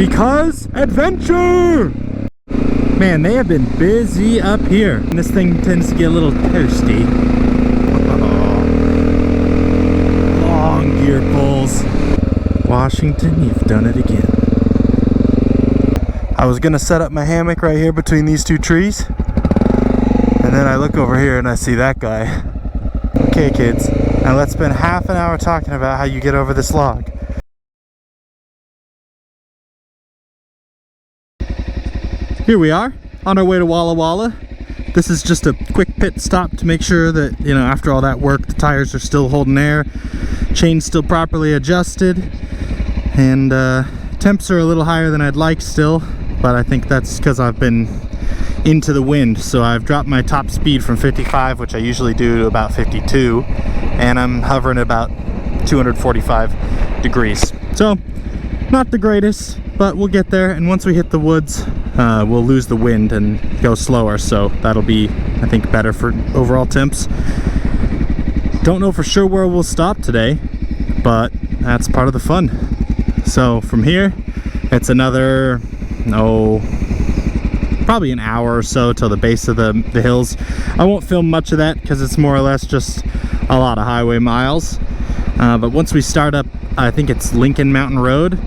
Because adventure! Man, they have been busy up here. And this thing tends to get a little toasty. Oh. Long gear pulls. Washington, you've done it again. I was gonna set up my hammock right here between these two trees. And then I look over here and I see that guy. Okay, kids, now let's spend half an hour talking about how you get over this log. Here we are, on our way to Walla Walla. This is just a quick pit stop to make sure that, you know, after all that work, the tires are still holding air, chain's still properly adjusted, and temps are a little higher than I'd like still, but I think that's because I've been into the wind. So I've dropped my top speed from 55, which I usually do, to about 52, and I'm hovering about 245 degrees. So not the greatest, but we'll get there, and once we hit the woods, we'll lose the wind and go slower, so that'll be, I think, better for overall temps. Don't know for sure where we'll stop today, but that's part of the fun. So from here, it's another, probably an hour or so till the base of the hills. I won't film much of that because it's more or less just a lot of highway miles. But once we start up, I think it's Lincoln Mountain Road,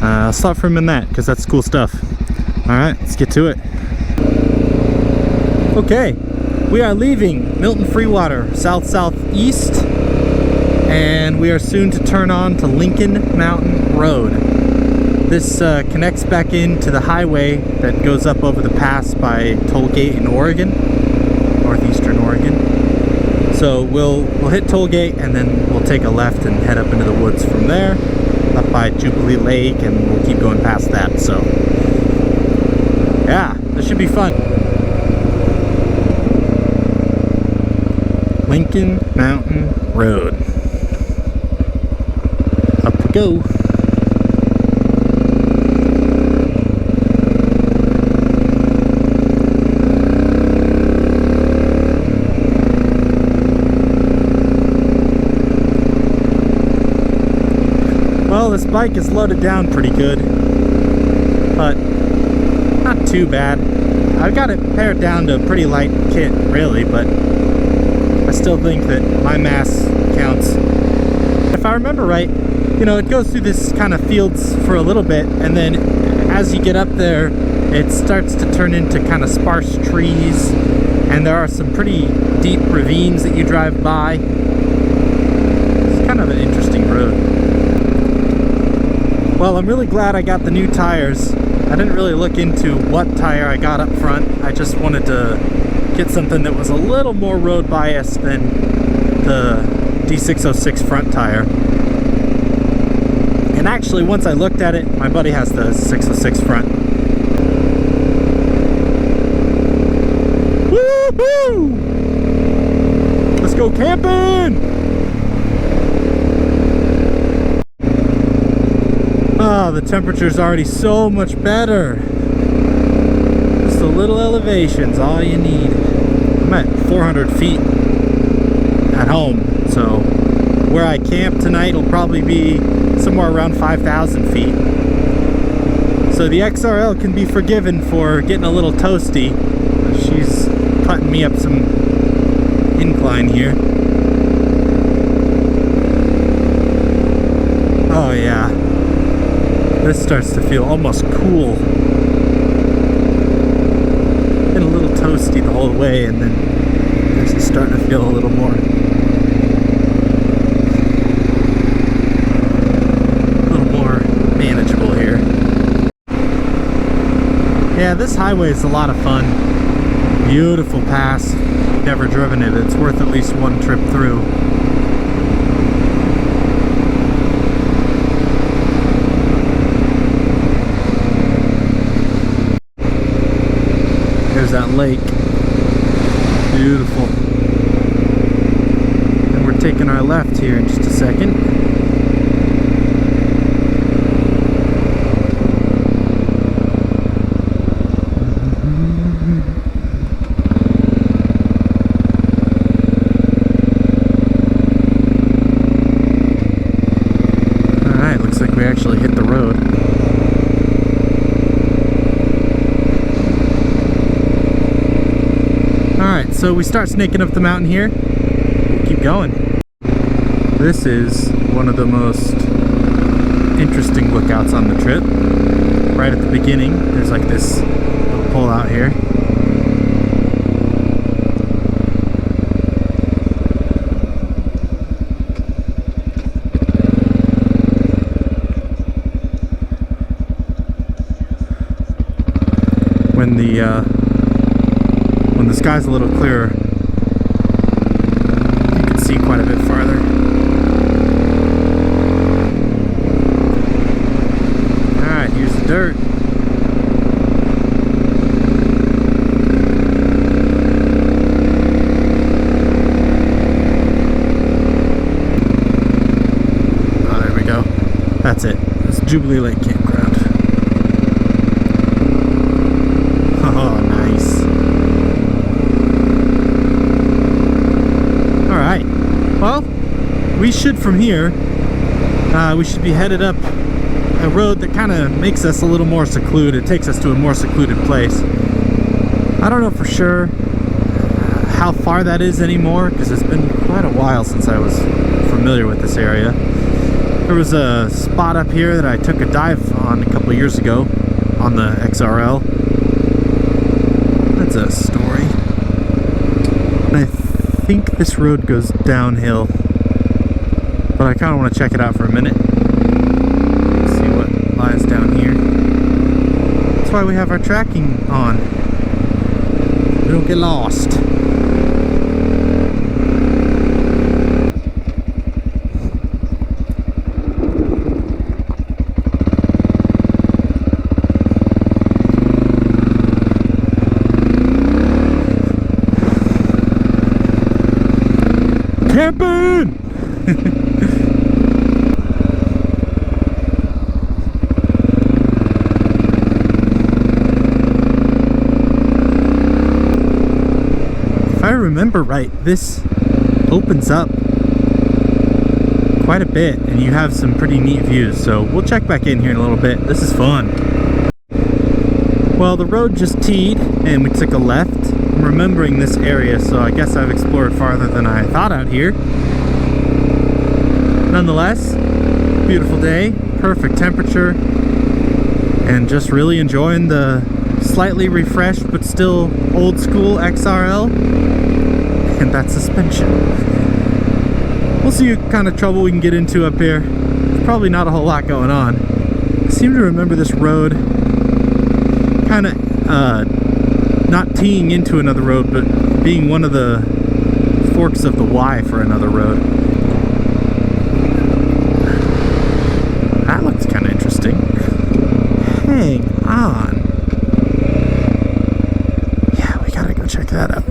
I'll stop filming that because that's cool stuff. Alright, let's get to it. Okay, we are leaving Milton-Freewater, south-southeast, and we are soon to turn on to Lincoln Mountain Road. This connects back into the highway that goes up over the pass by Tollgate in Oregon, northeastern Oregon. So we'll hit Tollgate and then we'll take a left and head up into the woods from there, up by Jubilee Lake, and we'll keep going past that. So yeah, this should be fun. Lincoln Mountain Road. Up we go. Well, this bike is loaded down pretty good, but not too bad. I've got it pared down to a pretty light kit, really, but I still think that my mass counts. If I remember right, you know, it goes through this kind of fields for a little bit, and then as you get up there, it starts to turn into kind of sparse trees, and there are some pretty deep ravines that you drive by. It's kind of an interesting road. Well, I'm really glad I got the new tires. I didn't really look into what tire I got up front. I just wanted to get something that was a little more road biased than the D606 front tire. And actually, once I looked at it, my buddy has the 606 front. Woo-hoo! Let's go camping! Oh, the temperature's already so much better. Just a little elevation's all you need. I'm at 400 feet at home, so where I camp tonight will probably be somewhere around 5,000 feet. So the XRL can be forgiven for getting a little toasty. She's putting me up some incline here. Oh yeah. This starts to feel almost cool. Been a little toasty the whole way, and then this is starting to feel a little more manageable here. Yeah, this highway is a lot of fun. Beautiful pass. Never driven it. It's worth at least one trip through. There's that lake. Beautiful. And we're taking our left here in just a second. Alright, looks like we actually hit the road. Alright, so we start snaking up the mountain here. We'll keep going. This is one of the most interesting lookouts on the trip. Right at the beginning, there's like this little pull out here. When the sky's a little clearer, you can see quite a bit farther. Alright, here's the dirt. Oh, there we go. That's it. It's Jubilee Lake campground. Oh, nice. Alright. Well, we should from here, we should be headed up a road that kind of makes us a little more secluded. It takes us to a more secluded place. I don't know for sure how far that is anymore, because it's been quite a while since I was familiar with this area. There was a spot up here that I took a dive on a couple years ago on the XRL. That's a story. And I think this road goes downhill, but I kind of want to check it out for a minute. See what lies down here. That's why we have our tracking on. We don't get lost. Camping! If I remember right, this opens up quite a bit and you have some pretty neat views, so we'll check back in here in a little bit. This is fun. Well, the road just teed and we took a left. I'm remembering this area, so I guess I've explored farther than I thought out here. Nonetheless, beautiful day, perfect temperature, and just really enjoying the slightly refreshed but still old school XRL and that suspension. We'll see what kind of trouble we can get into up here. There's probably not a whole lot going on. I seem to remember this road kind of not teeing into another road, but being one of the forks of the Y for another road. That looks kind of interesting. Hang on. Yeah, we gotta go check that out.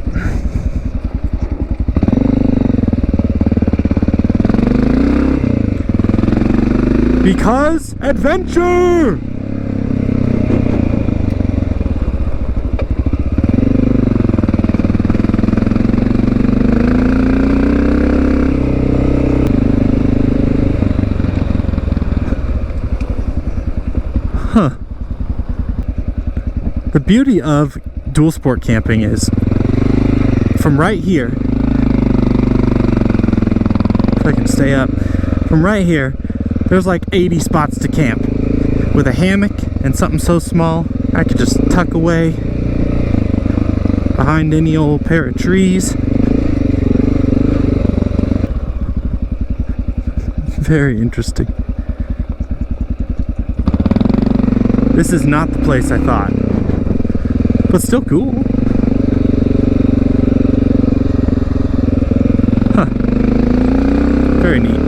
Because adventure! Huh. The beauty of dual sport camping is from right here, if I can stay up, from right here, there's like 80 spots to camp. With a hammock and something so small, I could just tuck away behind any old pair of trees. Very interesting. This is not the place I thought, but still cool. Huh. Very neat.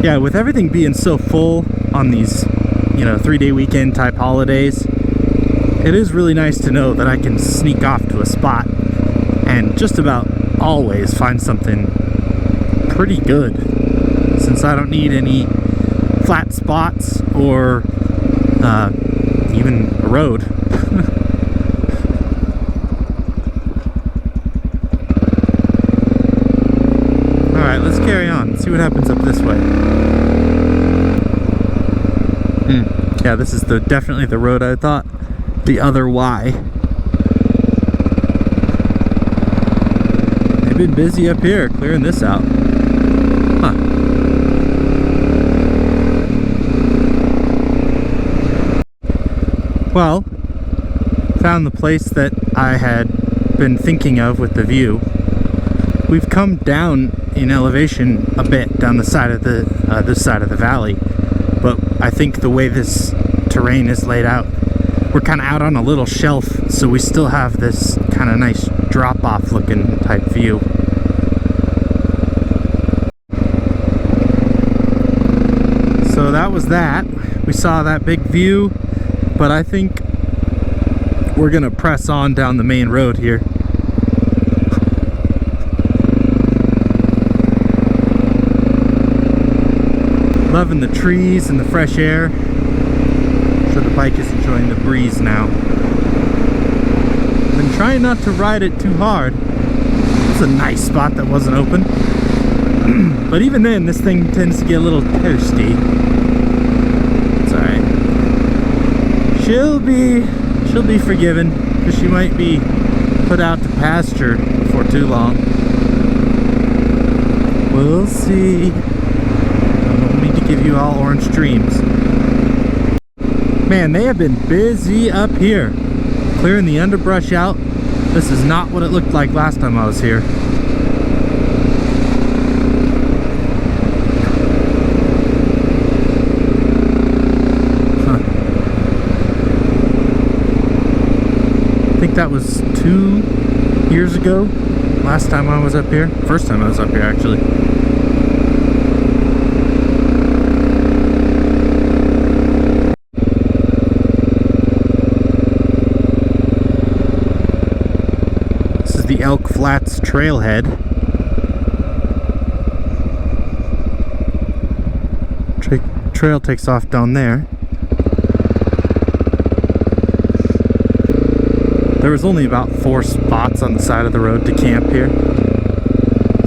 Yeah, with everything being so full on these, 3-day weekend type holidays, it is really nice to know that I can sneak off to a spot and just about always find something pretty good, since I don't need any flat spots or even a road. Alright, let's carry on. See what happens up this way. Yeah, this is definitely the road I thought. the other Y. They've been busy up here clearing this out. Huh. Well, found the place that I had been thinking of with the view. We've come down in elevation a bit down the side of the this side of the valley, but I think the way this terrain is laid out, we're kind of out on a little shelf, so we still have this kind of nice drop-off looking type view. So that was that. We saw that big view, but I think we're gonna press on down the main road here. Loving the trees and the fresh air. So the bike is enjoying the breeze now. Been trying not to ride it too hard. It's a nice spot that wasn't open. But even then, this thing tends to get a little toasty. It's alright. She'll be forgiven, because she might be put out to pasture before too long. We'll see. I don't mean to give you all orange dreams. Man, they have been busy up here, clearing the underbrush out. This is not what it looked like last time I was here. Huh. I think that was 2 years ago, last time I was up here. First time I was up here, actually. The Elk Flats Trailhead. Trail takes off down there. There was only about 4 spots on the side of the road to camp here,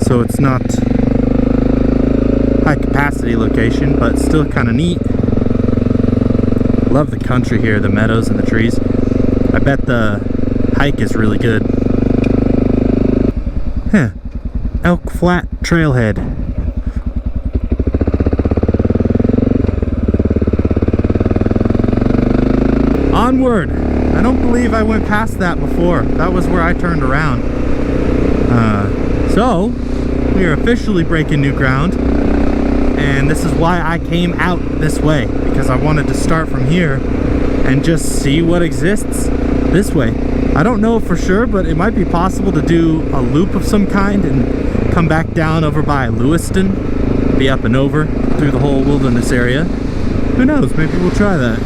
so it's not high capacity location, but still kind of neat. Love the country here, the meadows and the trees. I bet the hike is really good. Huh. Elk Flat Trailhead. Onward! I don't believe I went past that before. That was where I turned around. So, we are officially breaking new ground. And this is why I came out this way. Because I wanted to start from here and just see what exists this way. I don't know for sure, but it might be possible to do a loop of some kind and come back down over by Lewiston, be up and over through the whole wilderness area. Who knows, maybe we'll try that.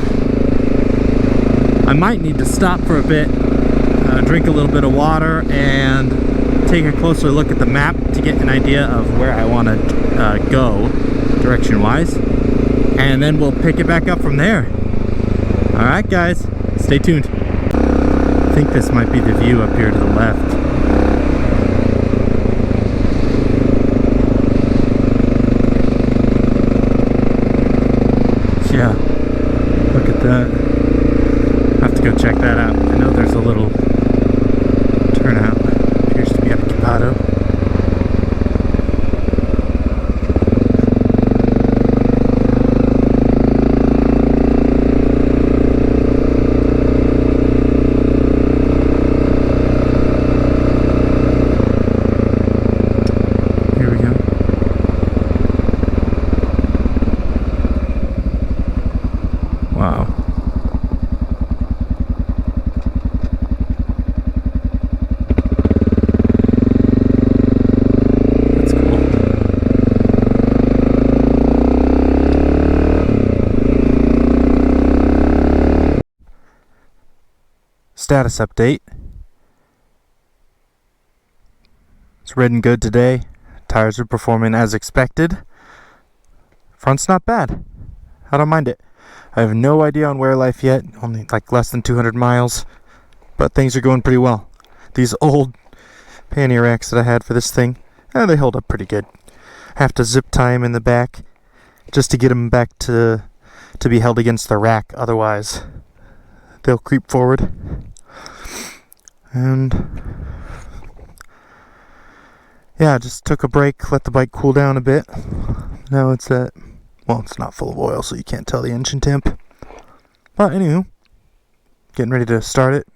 I might need to stop for a bit, drink a little bit of water, and take a closer look at the map to get an idea of where I want to go, direction-wise. And then we'll pick it back up from there. Alright guys, stay tuned. I think this might be the view up here to the left. Yeah, look at that. I have to go check that out. I know there's a little turnout. Appears to be at Capado. Wow. That's cool. Status update. It's ridden good today. Tires are performing as expected. Front's not bad. I don't mind it. I have no idea on wear life yet, only like less than 200 miles, but things are going pretty well. These old pannier racks that I had for this thing, they hold up pretty good. I have to zip tie them in the back just to get them back to be held against the rack, otherwise they'll creep forward. And yeah, just took a break, let the bike cool down a bit. Now it's at, well, it's not full of oil, so you can't tell the engine temp. But anywho, getting ready to start it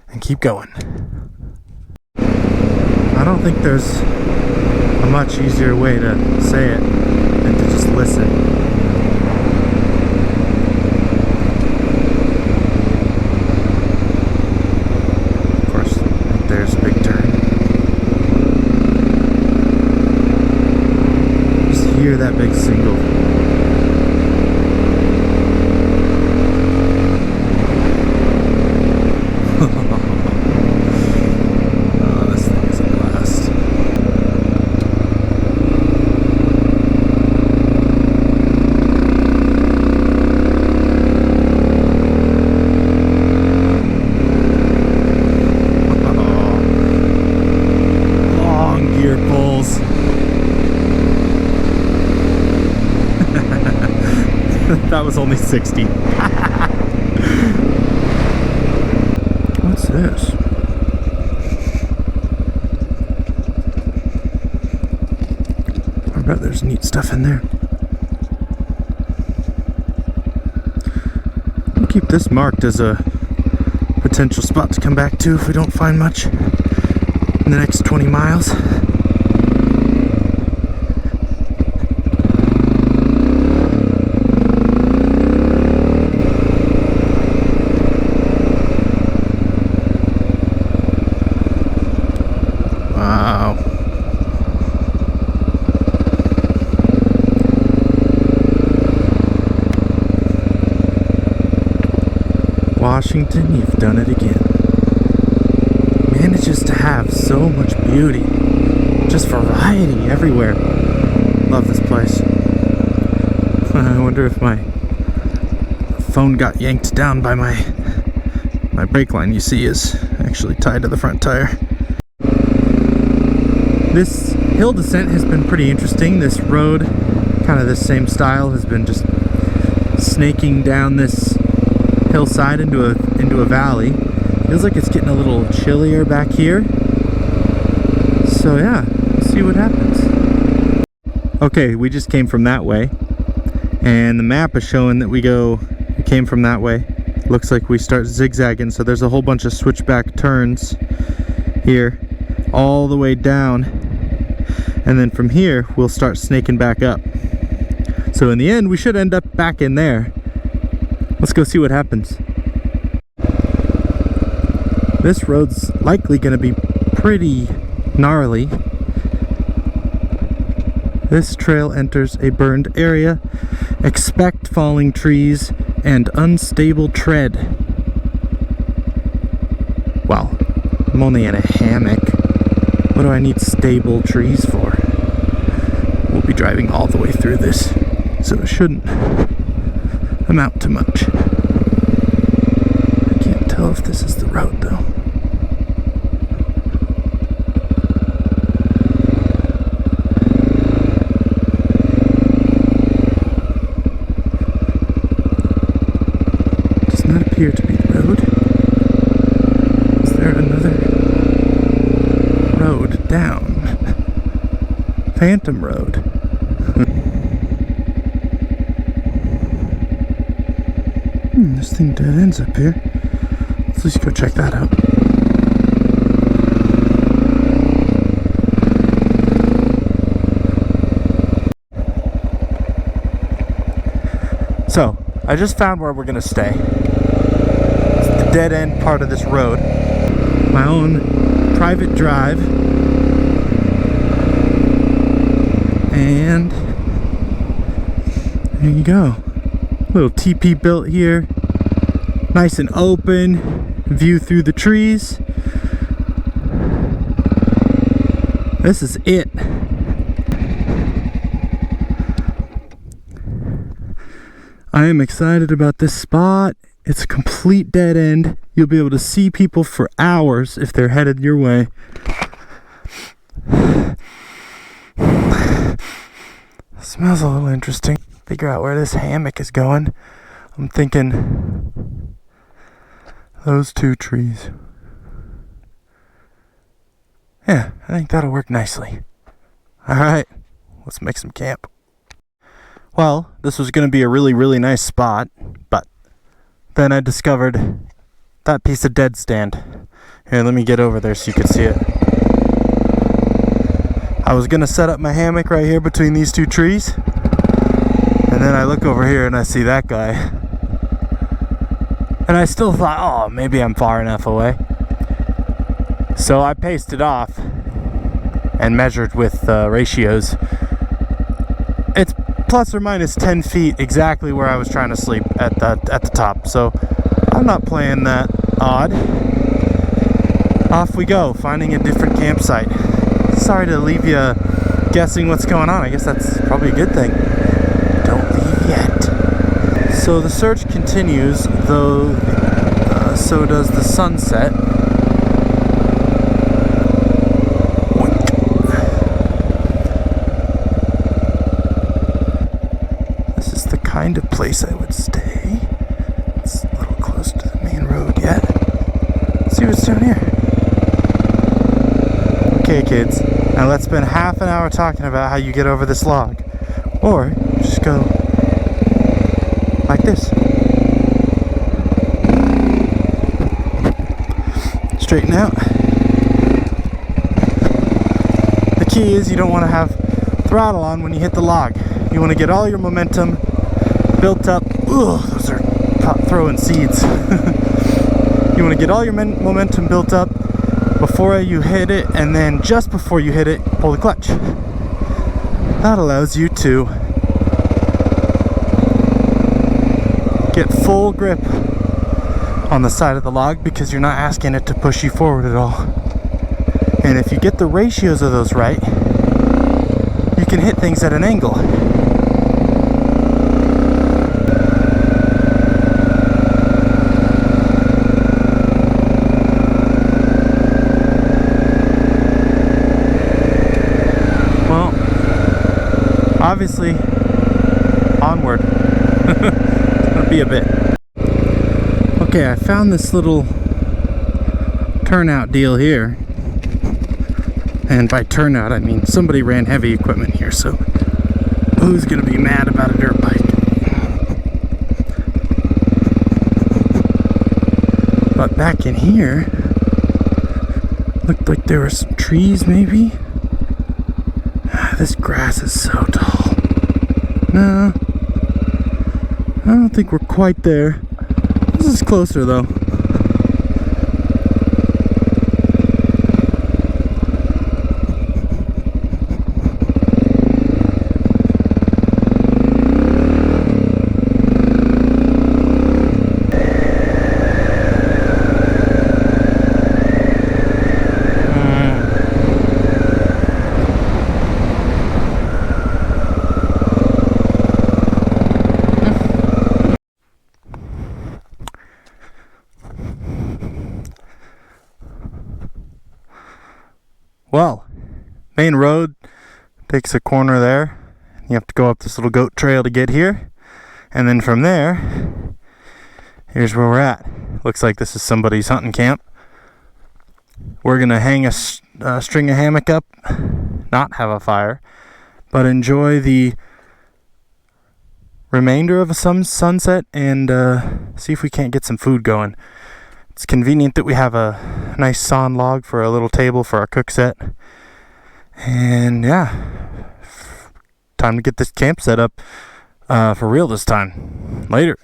and keep going. I don't think there's a much easier way to say it than to just listen. Of course, there's a big turn. Just hear that big single. That was only 60. What's this? I bet there's neat stuff in there. We'll keep this marked as a potential spot to come back to if we don't find much in the next 20 miles. Washington, you've done it again. Manages to have so much beauty. Just variety everywhere. Love this place. I wonder if my phone got yanked down by my brake line, you see, is actually tied to the front tire. This hill descent has been pretty interesting. This road, kind of this same style, has been just snaking down this hillside into a valley. Feels like it's getting a little chillier back here. So yeah, let's see what happens. Okay, we just came from that way, and the map is showing that we came from that way. Looks like we start zigzagging, so there's a whole bunch of switchback turns here all the way down, and then from here we'll start snaking back up. So in the end we should end up back in there. Let's go see what happens. This road's likely going to be pretty gnarly. This trail enters a burned area. Expect falling trees and unstable tread. Well, I'm only in a hammock. What do I need stable trees for? We'll be driving all the way through this, so it shouldn't amount to much. I can't tell if this is the road though. Does not appear to be the road. Is there another road down? Phantom Road. This thing dead ends up here. Let's at least go check that out. So, I just found where we're gonna stay. It's the dead end part of this road. My own private drive. And there you go. Little teepee built here. Nice and open. View through the trees. This is it. I am excited about this spot. It's a complete dead end. You'll be able to see people for hours if they're headed your way. Smells a little interesting. Figure out where this hammock is going. I'm thinking those two trees. Yeah, I think that'll work nicely. Alright, let's make some camp. Well, this was going to be a really, really nice spot, but then I discovered that piece of dead stand. Here, let me get over there so you can see it. I was going to set up my hammock right here between these two trees, and then I look over here and I see that guy. And I still thought, oh, maybe I'm far enough away. So I paced it off and measured with ratios. It's plus or minus 10 feet exactly where I was trying to sleep at the top. So I'm not playing that odd. Off we go, finding a different campsite. Sorry to leave you guessing what's going on. I guess that's probably a good thing. Don't leave yet. So the search continues, though so does the sunset. Kind of place I would stay. It's a little close to the main road yet. Let's see what's down here. Okay, kids, now let's spend half an hour talking about how you get over this log. Or just go like this. Straighten out. The key is you don't want to have throttle on when you hit the log. You want to get all your momentum built up. Ugh, those are throwing seeds. You want to get all your momentum built up before you hit it, and then just before you hit it, pull the clutch. That allows you to get full grip on the side of the log because you're not asking it to push you forward at all. And if you get the ratios of those right, you can hit things at an angle. Obviously, onward. It's gonna be a bit. Okay, I found this little turnout deal here. And by turnout, I mean somebody ran heavy equipment here, so who's gonna be mad about a dirt bike? But back in here, looked like there were some trees, maybe? This grass is so tall. No, I don't think we're quite there. This is closer though. Well, main road takes a corner there. You have to go up this little goat trail to get here. And then from there, here's where we're at. Looks like this is somebody's hunting camp. We're going to hang a string of hammock up, not have a fire, but enjoy the remainder of a sunset and see if we can't get some food going. It's convenient that we have a nice sawn log for a little table for our cook set. And yeah, time to get this camp set up for real this time. Later.